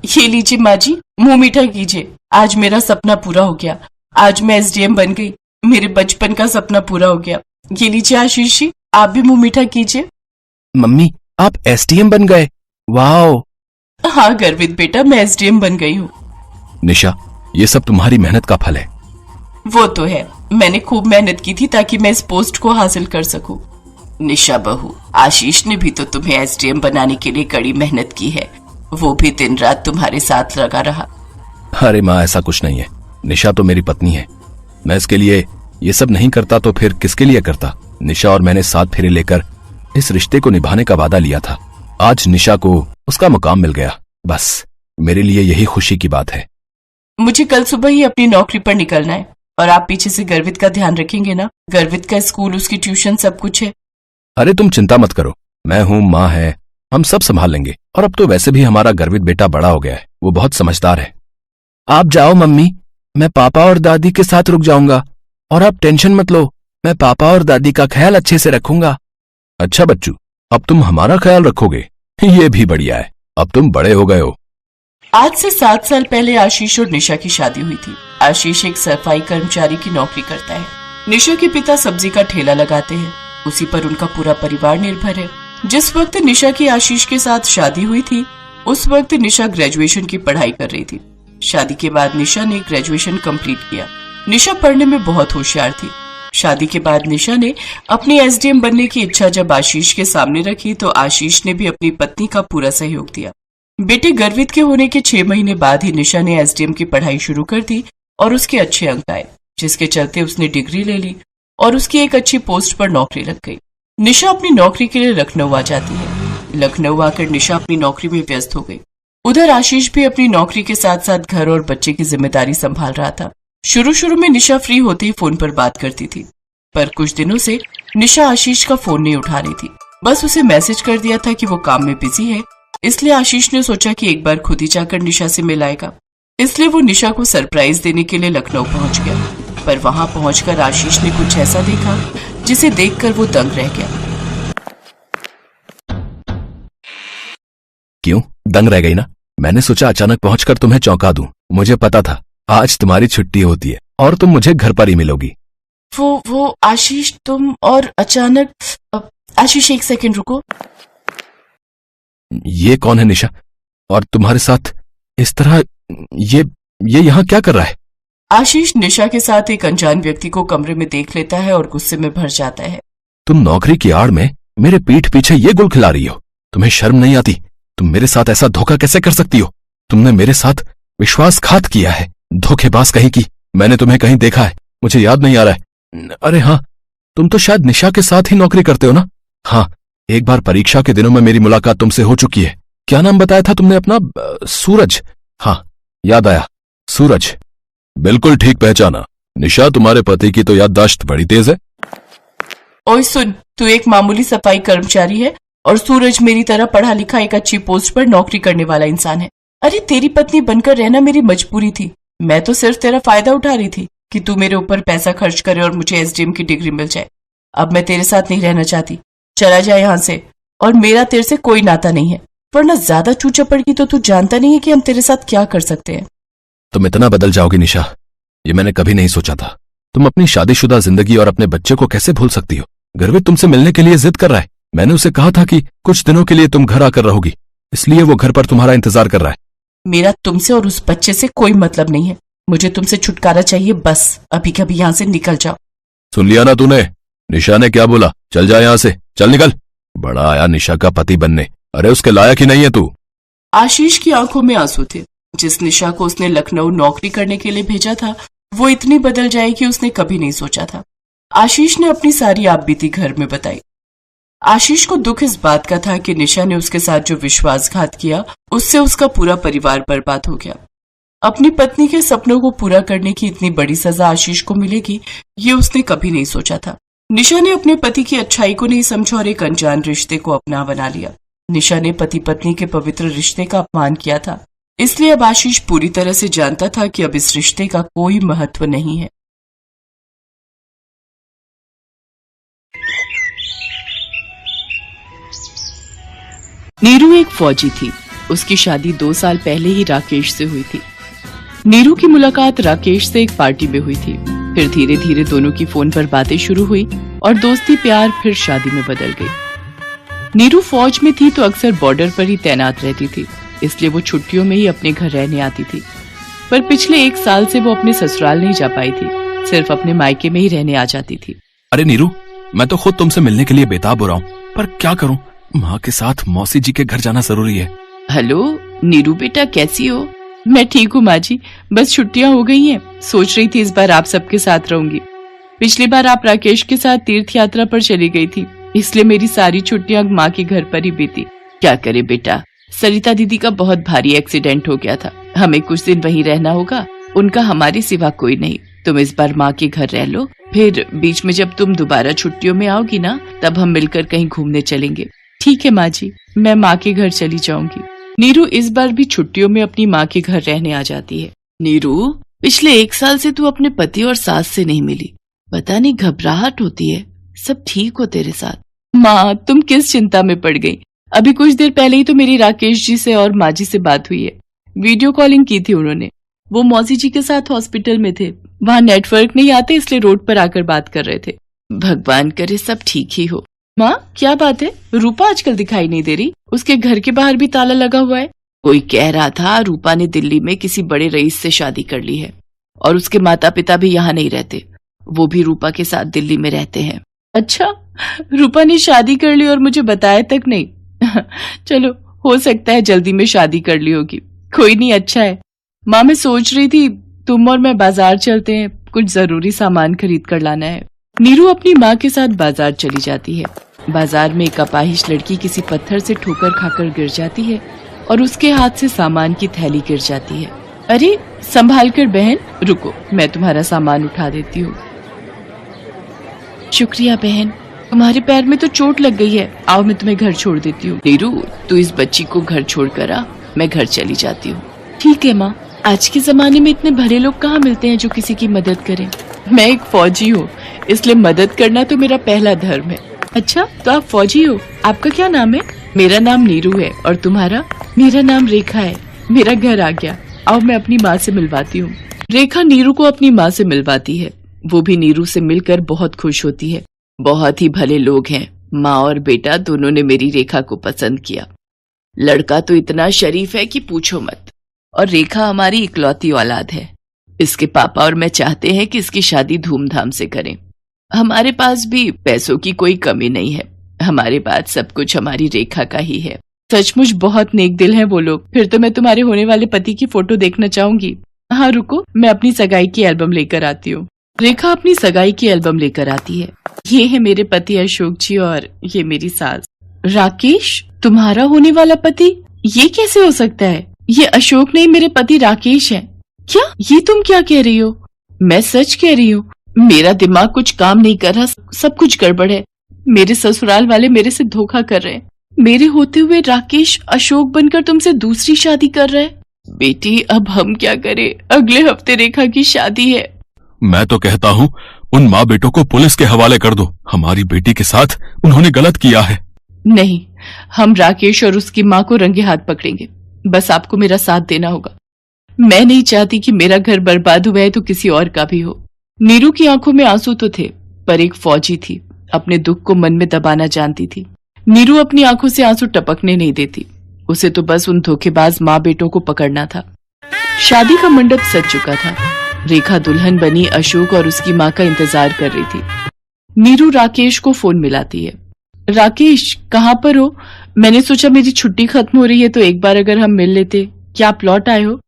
ये लीजिए माँ जी, मुंह मीठा कीजिए। आज मेरा सपना पूरा हो गया। आज मैं एसडीएम बन गई। मेरे बचपन का सपना पूरा हो गया। ये लीजिए आशीष जी, आप भी मुंह मीठा कीजिए। मम्मी, आप एसडीएम बन गए? वाओ! हाँ गर्वित बेटा, मैं एसडीएम बन गई हूँ। निशा, ये सब तुम्हारी मेहनत का फल है। वो तो है, मैंने खूब मेहनत की थी ताकि मैं इस पोस्ट को हासिल कर सकूं। निशा बहू, आशीष ने भी तो तुम्हें एसडीएम बनाने के लिए कड़ी मेहनत की है। वो भी दिन रात तुम्हारे साथ लगा रहा। अरे माँ, ऐसा कुछ नहीं है। निशा तो मेरी पत्नी है। मैं इसके लिए ये सब नहीं करता तो फिर किसके लिए करता? निशा और मैंने साथ फेरे लेकर इस रिश्ते को निभाने का वादा लिया था। आज निशा को उसका मुकाम मिल गया। बस मेरे लिए यही खुशी की बात है। मुझे कल सुबह ही अपनी नौकरी पर निकलना है और आप पीछे से गर्वित का ध्यान रखेंगे ना? गर्वित का स्कूल, उसकी ट्यूशन, सब कुछ है। अरे तुम चिंता मत करो, मैं हूँ, माँ है, हम सब संभाल लेंगे। और अब तो वैसे भी हमारा गर्वित बेटा बड़ा हो गया है, वो बहुत समझदार है। आप जाओ मम्मी, मैं पापा और दादी के साथ रुक जाऊंगा। और आप टेंशन मत लो, मैं पापा और दादी का ख्याल अच्छे से रखूंगा। अच्छा बच्चू, अब तुम हमारा ख्याल रखोगे? ये भी बढ़िया है, अब तुम बड़े हो गए हो। आज से 7 साल पहले आशीष और निशा की शादी हुई थी। आशीष एक सफाई कर्मचारी की नौकरी करता है। निशा के पिता सब्जी का ठेला लगाते हैं। उसी पर उनका पूरा परिवार निर्भर है। जिस वक्त निशा की आशीष के साथ शादी हुई थी, उस वक्त निशा ग्रेजुएशन की पढ़ाई कर रही थी। शादी के बाद निशा ने ग्रेजुएशन कंप्लीट किया। निशा पढ़ने में बहुत होशियार थी। शादी के बाद निशा ने अपनी एसडीएम बनने की इच्छा जब आशीष के सामने रखी तो आशीष ने भी अपनी पत्नी का पूरा सहयोग दिया। बेटे गर्वित के होने के 6 महीने बाद ही निशा ने एसडीएम की पढ़ाई शुरू कर दी और उसके अच्छे अंक आए, जिसके चलते उसने डिग्री ले ली और उसकी एक अच्छी पोस्ट पर नौकरी लग गई। निशा अपनी नौकरी के लिए लखनऊ आ जाती है। लखनऊ आकर निशा अपनी नौकरी में व्यस्त हो गई। उधर आशीष भी अपनी नौकरी के साथ साथ घर और बच्चे की जिम्मेदारी संभाल रहा था। शुरू शुरू में निशा फ्री होते ही फोन पर बात करती थी, पर कुछ दिनों से निशा आशीष का फोन नहीं उठा रही थी। बस उसे मैसेज कर दिया था कि वो काम में बिजी है। इसलिए आशीष ने सोचा कि एक बार खुद ही जाकर निशा से मिलाएगा। इसलिए वो निशा को सरप्राइज देने के लिए लखनऊ पहुंच गया। पर वहां पहुंचकर आशीष ने कुछ ऐसा देखा जिसे देखकर वो दंग रह गया। क्यों दंग रह गई ना? मैंने सोचा अचानक पहुंचकर तुम्हें चौंका दूं। मुझे पता था आज तुम्हारी छुट्टी होती है और तुम मुझे घर पर ही मिलोगी। वो आशीष, तुम और अचानक। आशीष एक सेकंड रुको। ये कौन है निशा? और तुम्हारे साथ इस तरह ये यहाँ क्या कर रहा है? आशीष निशा के साथ एक अनजान व्यक्ति को कमरे में देख लेता है और गुस्से में भर जाता है। तुम नौकरी की आड़ में मेरे पीठ पीछे ये गुल खिला रही हो। तुम्हें शर्म नहीं आती? तुम मेरे साथ ऐसा धोखा कैसे कर सकती हो? तुमने मेरे साथ विश्वासघात किया है, धोखेबाज कहीं की। मैंने तुम्हें कहीं देखा है, मुझे याद नहीं आ रहा है। अरे हाँ, तुम तो शायद निशा के साथ ही नौकरी करते हो ना? हाँ, एक बार परीक्षा के दिनों में मेरी मुलाकात तुमसे हो चुकी है। क्या नाम बताया था तुमने अपना? सूरज। हाँ, याद आया, सूरज। बिल्कुल ठीक पहचाना। निशा, तुम्हारे पति की तो याददाश्त बड़ी तेज है। ओए सुन, तू एक मामूली सफाई कर्मचारी है और सूरज मेरी तरह पढ़ा लिखा एक अच्छी पोस्ट पर नौकरी करने वाला इंसान है। अरे तेरी पत्नी बनकर रहना मेरी मजबूरी थी। मैं तो सिर्फ तेरा फायदा उठा रही थी कि तू मेरे ऊपर पैसा खर्च करे और मुझे एसडीएम की डिग्री मिल जाए। अब मैं तेरे साथ नहीं रहना चाहती, चला जा यहाँ से। और मेरा तेरे से कोई नाता नहीं है, वरना ज्यादा चूचा पड़गी तो तू जानता नहीं है कि हम तेरे साथ क्या कर सकते हैं। तुम इतना बदल जाओगी निशा, ये मैंने कभी नहीं सोचा था। तुम अपनी शादीशुदा जिंदगी और अपने बच्चे को कैसे भूल सकती हो? गर्वित तुमसे मिलने के लिए जिद कर रहा है। मैंने उसे कहा था कि कुछ दिनों के लिए तुम घर आकर रहोगी, इसलिए वो घर पर तुम्हारा इंतजार कर रहा है। मेरा तुमसे और उस बच्चे से कोई मतलब नहीं है। मुझे तुमसे छुटकारा चाहिए, बस अभी कभी यहाँ से निकल जाओ। सुन लिया ना तूने? निशा ने क्या बोला? चल जा यहाँ से, चल निकल। बड़ा आया निशा का पति बनने। अरे उसके लायक ही नहीं है तू। आशीष की आंखों में आंसू थे। जिस निशा को उसने लखनऊ नौकरी करने के लिए भेजा था, वो इतनी बदल जाएगी उसने कभी नहीं सोचा था। आशीष ने अपनी सारी आपबीती घर में बताई। आशीष को दुख इस बात का था कि निशा ने उसके साथ जो विश्वासघात किया, उससे उसका पूरा परिवार बर्बाद हो गया। अपनी पत्नी के सपनों को पूरा करने की इतनी बड़ी सजा आशीष को मिलेगी, ये उसने कभी नहीं सोचा था। निशा ने अपने पति की अच्छाई को नहीं समझा और एक अनजान रिश्ते को अपना बना लिया। निशा ने पति पत्नी के पवित्र रिश्ते का अपमान किया था। इसलिए अब आशीष पूरी तरह से जानता था कि अब इस रिश्ते का कोई महत्व नहीं है। नीरू एक फौजी थी। उसकी शादी 2 साल पहले ही राकेश से हुई थी। नीरू की मुलाकात राकेश से एक पार्टी में हुई थी। फिर धीरे धीरे दोनों की फोन पर बातें शुरू हुई और दोस्ती प्यार फिर शादी में बदल गई। नीरू फौज में थी तो अक्सर बॉर्डर पर ही तैनात रहती थी, इसलिए वो छुट्टियों में ही अपने घर रहने आती थी। पर पिछले 1 साल से वो अपने ससुराल नहीं जा पाई थी, सिर्फ अपने मायके में ही रहने आ जाती थी। अरे नीरू, मैं तो खुद तुमसे मिलने के लिए बेताब हो रहा हूँ, पर क्या करूँ, माँ के साथ मौसी जी के घर जाना जरूरी है। हेलो नीरू बेटा, कैसी हो? मैं ठीक हूँ माँ जी, बस छुट्टियाँ हो गई हैं। सोच रही थी इस बार आप सबके साथ रहूंगी। पिछली बार आप राकेश के साथ तीर्थ यात्रा पर चली गई थी, इसलिए मेरी सारी छुट्टियाँ माँ के घर पर ही बीती। क्या करे बेटा, सरिता दीदी का बहुत भारी एक्सीडेंट हो गया था, हमें कुछ दिन वहीं रहना होगा, उनका हमारे सिवा कोई नहीं। तुम इस बार माँ के घर रह लो, फिर बीच में जब तुम दोबारा छुट्टियों में आओगी ना, तब हम मिलकर कहीं घूमने चलेंगे। ठीक है माँ जी, मैं माँ के घर चली जाऊंगी। नीरू इस बार भी छुट्टियों में अपनी माँ के घर रहने आ जाती है। नीरू, पिछले 1 साल से तू अपने पति और सास से नहीं मिली, पता नहीं घबराहट होती है। सब ठीक हो तेरे साथ? माँ, तुम किस चिंता में पड़ गई? अभी कुछ देर पहले ही तो मेरी राकेश जी से और माँ जी से बात हुई है। वीडियो कॉलिंग की थी उन्होंने। वो मौसी जी के साथ हॉस्पिटल में थे, वहाँ नेटवर्क नहीं आते, इसलिए रोड पर आकर बात कर रहे थे। भगवान करे सब ठीक ही हो। माँ, क्या बात है, रूपा आजकल दिखाई नहीं दे रही? उसके घर के बाहर भी ताला लगा हुआ है। कोई कह रहा था रूपा ने दिल्ली में किसी बड़े रईस से शादी कर ली है और उसके माता पिता भी यहाँ नहीं रहते, वो भी रूपा के साथ दिल्ली में रहते हैं। अच्छा, रूपा ने शादी कर ली और मुझे बताया तक नहीं। चलो, हो सकता है जल्दी में शादी कर ली होगी। कोई नहीं, अच्छा है। माँ, मैं सोच रही थी तुम और मैं बाजार चलते हैं, कुछ जरूरी सामान खरीद कर लाना है। नीरू अपनी माँ के साथ बाजार चली जाती है। बाजार में एक अपाहिज लड़की किसी पत्थर से ठोकर खाकर गिर जाती है और उसके हाथ से सामान की थैली गिर जाती है। अरे संभाल कर बहन, रुको, मैं तुम्हारा सामान उठा देती हूँ। शुक्रिया बहन, तुम्हारे पैर में तो चोट लग गई है, आओ मैं तुम्हें घर छोड़ देती हूँ। नीरू, तू इस बच्ची को घर छोड़ कर आ, मैं घर चली जाती हूँ। ठीक है माँ, आज के जमाने में इतने भले लोग कहाँ मिलते हैं जो किसी की मदद करें। मैं एक फौजी हूँ, इसलिए मदद करना तो मेरा पहला धर्म है। अच्छा, तो आप फौजी हो, आपका क्या नाम है? मेरा नाम नीरू है, और तुम्हारा? मेरा नाम रेखा है। मेरा घर आ गया, आओ मैं अपनी माँ से मिलवाती हूँ। रेखा नीरू को अपनी माँ से मिलवाती है। वो भी नीरू से मिलकर बहुत खुश होती है। बहुत ही भले लोग हैं, माँ और बेटा दोनों ने मेरी रेखा को पसंद किया। लड़का तो इतना शरीफ है कि पूछो मत, और रेखा हमारी इकलौती औलाद है। इसके पापा और मैं चाहते हैं कि इसकी शादी धूमधाम से करें। हमारे पास भी पैसों की कोई कमी नहीं है, हमारे पास सब कुछ हमारी रेखा का ही है। सचमुच बहुत नेक दिल हैं वो लोग। फिर तो मैं तुम्हारे होने वाले पति की फोटो देखना चाहूंगी। हाँ रुको, मैं अपनी सगाई की एल्बम लेकर आती हूँ। रेखा अपनी सगाई की एल्बम लेकर आती है। ये है मेरे पति अशोक जी और ये मेरी सास। राकेश, तुम्हारा होने वाला पति? ये कैसे हो सकता है? ये अशोक नहीं, मेरे पति राकेश हैं। क्या ये तुम क्या कह रही हो? मैं सच कह रही हूँ, मेरा दिमाग कुछ काम नहीं कर रहा, सब कुछ गड़बड़ है। मेरे ससुराल वाले मेरे से धोखा कर रहे हैं। मेरे होते हुए राकेश अशोक बनकर तुमसे दूसरी शादी कर रहा है। बेटी, अब हम क्या करें? अगले हफ्ते रेखा की शादी है। मैं तो कहता हूँ उन माँ बेटों को पुलिस के हवाले कर दो। हमारी बेटी के साथ उन्होंने गलत किया है। नहीं, हम राकेश और उसकी माँ को रंगे हाथ पकड़ेंगे। बस आपको मेरा साथ देना होगा। मैं नहीं चाहती कि मेरा घर बर्बाद हुआ है तो किसी और का भी हो। नीरू की आंखों में आंसू तो थे, पर एक फौजी थी, अपने दुख को मन में दबाना जानती थी। नीरू अपनी आंखों से आंसू टपकने नहीं देती। उसे तो बस उन धोखेबाज माँ बेटों को पकड़ना था। शादी का मंडप सज चुका था। रेखा दुल्हन बनी अशोक और उसकी माँ का इंतजार कर रही थी। नीरू राकेश को फोन मिलाती है। राकेश, कहाँ पर हो? मैंने सोचा मेरी छुट्टी खत्म हो रही है तो एक बार अगर हम मिल लेते। क्या आप लौट आए हो?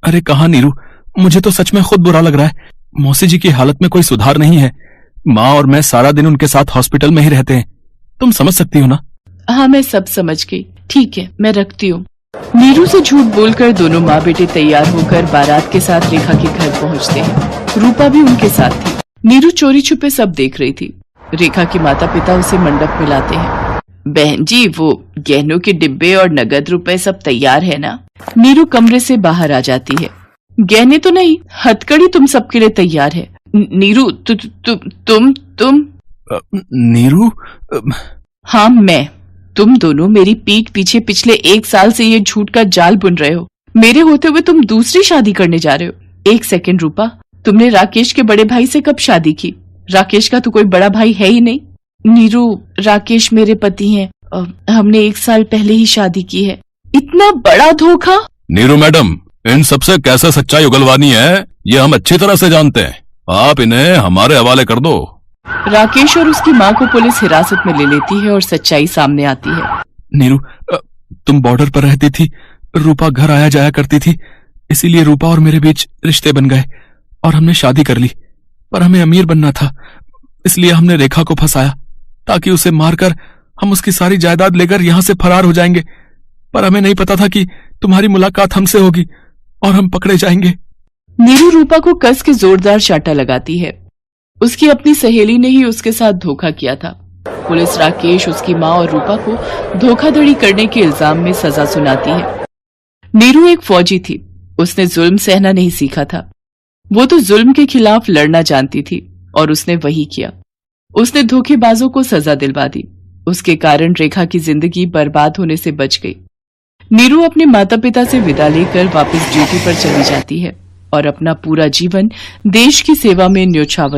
अरे कहाँ नीरू, मुझे तो सच में खुद बुरा लग रहा है। मौसी जी की हालत में कोई सुधार नहीं है। माँ और मैं सारा दिन उनके साथ हॉस्पिटल में ही रहते हैं। तुम समझ सकती हो ना? हाँ, मैं सब समझ गई। ठीक है, मैं रखती हूँ। नीरू से झूठ बोलकर दोनों माँ बेटे तैयार होकर बारात के साथ रेखा के घर पहुँचते हैं। रूपा भी उनके साथ थी। नीरू चोरी छुपे सब देख रही थी। रेखा के माता पिता उसे मंडप में लाते हैं। बहन जी, वो गहनों के डिब्बे और नगद रुपए सब तैयार है ना? नीरू कमरे से बाहर आ जाती है। गहने तो नहीं, हथकड़ी तुम सबके लिए तैयार है। नीरू, तुम नीरू? हाँ, मैं। तुम दोनों मेरी पीठ पीछे पिछले 1 साल से ये झूठ का जाल बुन रहे हो। मेरे होते हुए तुम दूसरी शादी करने जा रहे हो। 1 सेकंड रूपा, तुमने राकेश के बड़े भाई से कब शादी की? राकेश का तो कोई बड़ा भाई है ही नहीं। नीरू, राकेश मेरे पति हैं। हमने 1 साल पहले ही शादी की है। इतना बड़ा धोखा? नीरू मैडम, इन सबसे कैसे सच्चाई उगलवानी है ये हम अच्छी तरह से जानते हैं। आप इन्हें हमारे हवाले कर दो। राकेश और उसकी माँ को पुलिस हिरासत में ले लेती है और सच्चाई सामने आती है। नीरू, तुम बॉर्डर पर रहती थी, रूपा घर आया जाया करती थी, इसीलिए रूपा और मेरे बीच रिश्ते बन गए और हमने शादी कर ली। पर हमें अमीर बनना था, इसलिए हमने रेखा को फंसाया ताकि उसे मारकर हम उसकी सारी जायदाद लेकर यहां से फरार हो जाएंगे। पर हमें नहीं पता था कि तुम्हारी मुलाकात हमसे होगी और हम पकड़े जाएंगे। नीरू रूपा को कस के जोरदार चांटा लगाती है। उसकी अपनी सहेली ने ही उसके साथ धोखा किया था। पुलिस राकेश, उसकी माँ और रूपा को धोखाधड़ी करने के इल्जाम में सजा सुनाती है। नीरू एक फौजी थी, उसने जुल्म सहना नहीं सीखा था। वो तो जुल्म के खिलाफ लड़ना जानती थी और उसने वही किया। उसने धोखेबाजों को सजा दिलवा दी। उसके कारण रेखा की जिंदगी बर्बाद होने से बच गई। नीरू अपने माता पिता से विदा लेकर वापस ड्यूटी पर चली जाती है और अपना पूरा जीवन देश की सेवा में न्योछावर